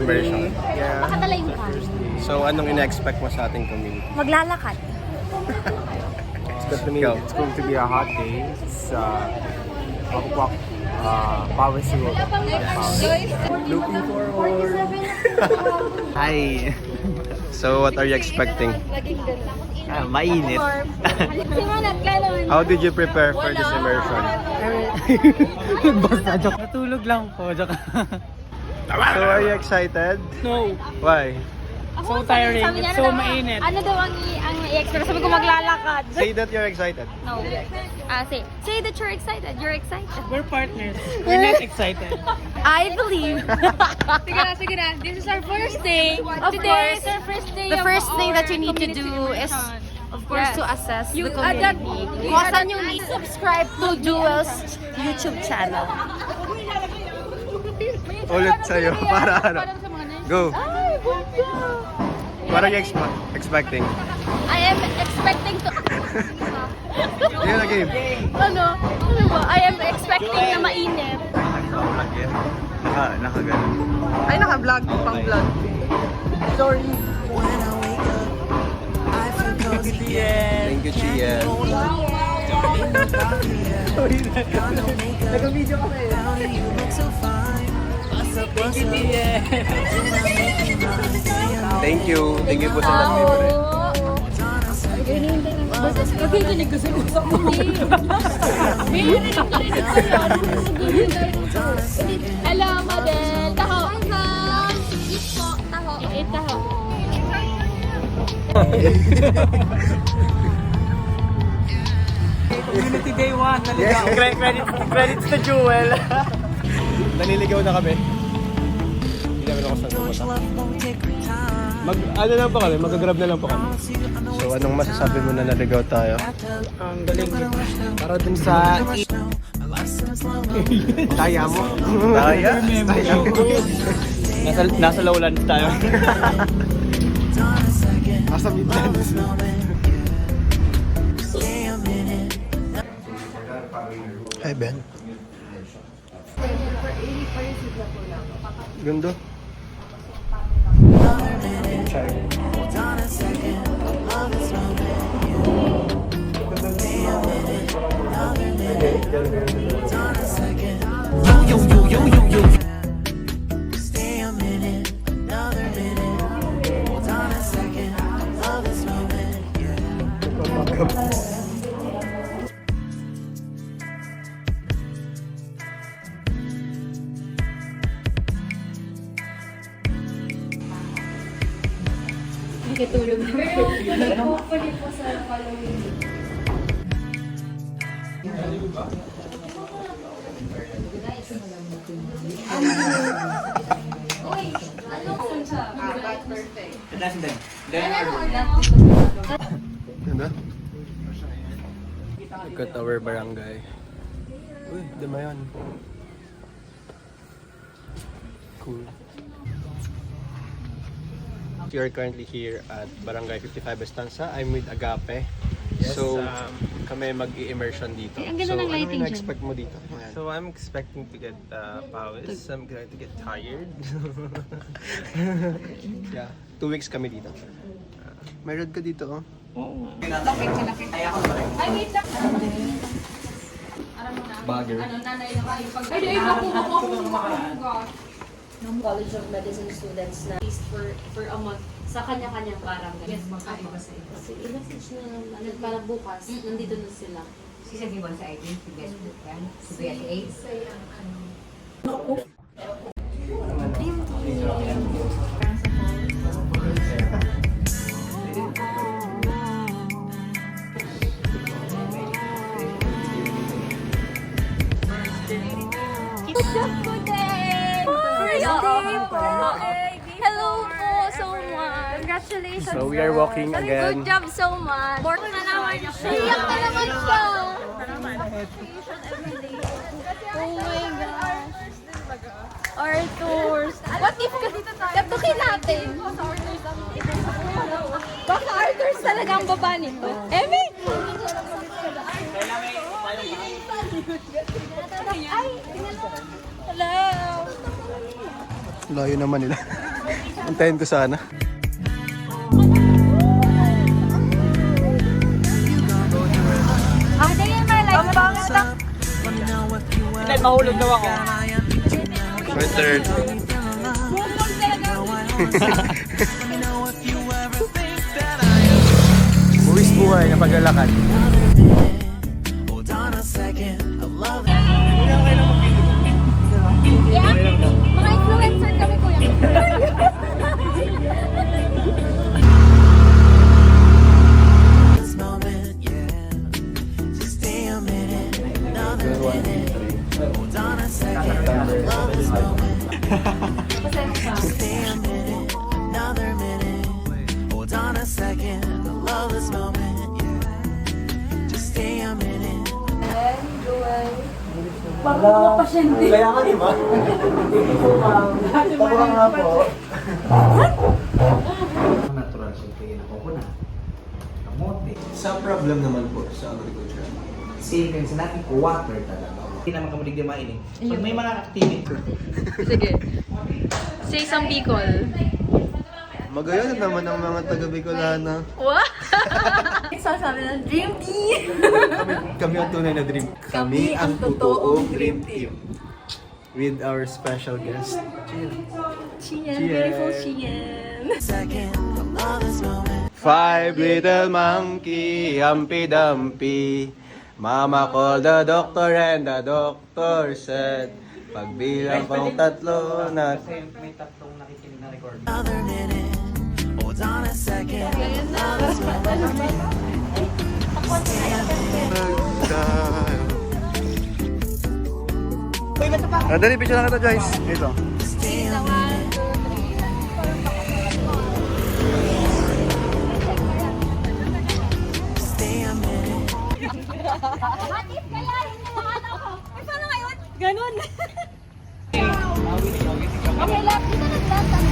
immersion. Yeah. Makatalayo ka. So, anong ina-expect mo sa ating community? Maglalakad. It's going to be a hot day. It's pawis siguro. Looking forward. Hi! So, what are you expecting? Mainit. How did you prepare for this immersion? Basta joke. Natulog lang po. Joke. So, are you excited? No. Why? So tiring. It's so mainit. Ano daw ang i-expect? Sabi ko maglalakad. Say that you're excited. No. Say that you're excited. You're excited. We're partners. We're not excited. I believe. Sige na. This is our first day. Of Today course, is our first day the of first thing our that you need to community do is, immersion. of course, Yes. to assess You the add that- community. you Kung add saan that- yung i-subscribe to Jewel's YouTube channel. Ulit sa'yo. Para ano? Go. Ay, bunga! What are you expecting? I am expecting to... Yun na game. Ano ba? I am expecting na mainit. Nakagano. Ay, naka-vlog. Pang-vlog. Sorry. Thank you, Chia. Nag-video ka eh. Thank you. Thank you po sa nag-libre. Hello, model. Taho. Taho. Taho. Community Day 1. Naligaw. Credits to Jewel. Naniligaw na kami. Hindi namin ako saan pumunta. Ano lang po kami, mag-grab na lang po kami. So, anong masasabi mo na naligaw tayo? Ang galing. Para dun sa... Kaya mo? Taya? Nasa lowlands tayo. Nasa Midlands. Hi, Ben. Ganda. Ganda. Look at our barangay. Uy, damayan. Cool. We are currently here at Barangay 55 Estanza. I'm with Agape. Yes, So, kami mag-i-immersion dito. Ang ganda So, ng lighting ano dyan. expect mo dito? So I'm expecting to get pawis. I'm going to get tired. Yeah, 2 weeks kami dito. May rod ka dito, oh. Bagger. College of Medicine students na at least for a month sa kanya-kanyang barangay. Yes, magkaiba sa ito. Kasi i-message na ano, para bukas, nandito na sila. Si 71 sa 18, si Best Bukan, si BS8. Hello po so much. Congratulations. So we are walking again. Good job so much. Born na naman siya. Iyak na naman siya. Oh my God. Arthurs. What if katukin natin? Baka Arthurs talaga ang baba nito. Emi! Ay, hello. Layo naman nila. Antayin ko sana. Ang day in my life. Ang pangit lang. Hindi, mahulog daw ako. My third. Buwis buhay na paglalakad. Yeah? Mga influencer kami, kuya. Kaya nga, di ba? Tapos nga po. Natural siyempre ako ko na. Kamote. Sa problem naman po sa agriculture. Kasi natin ko water talaga. Hindi naman kamo digdimain eh. Pag may mga activity. Sige. Say some Bicol. Magayon naman ang mga taga Bicolana. What? Sasabi ng dream team. Kami ang tunay na dream. Kami ang totoong dream team. With our special guest. Chien, Chien. beautiful Chien. Five little monkey, Humpy Dumpy. Mama called the doctor and the doctor said, pagbilang pang tatlo na... Kasi may tatlong nakikinig na record. Dali, picture lang ito, Joyce. Ito. What if kaya hindi mo ano ko? Ay, paano ngayon? Ganon. Okay, lap. Dito naglasan.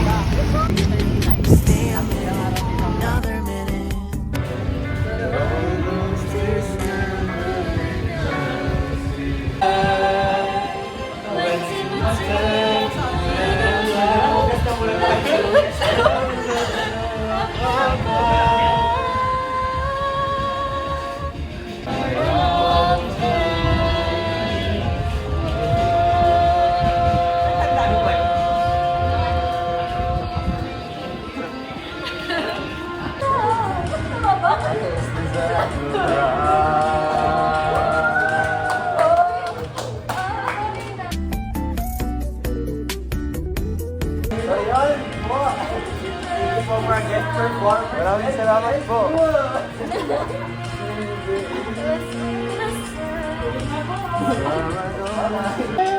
Maraming salamat po. Salamat po.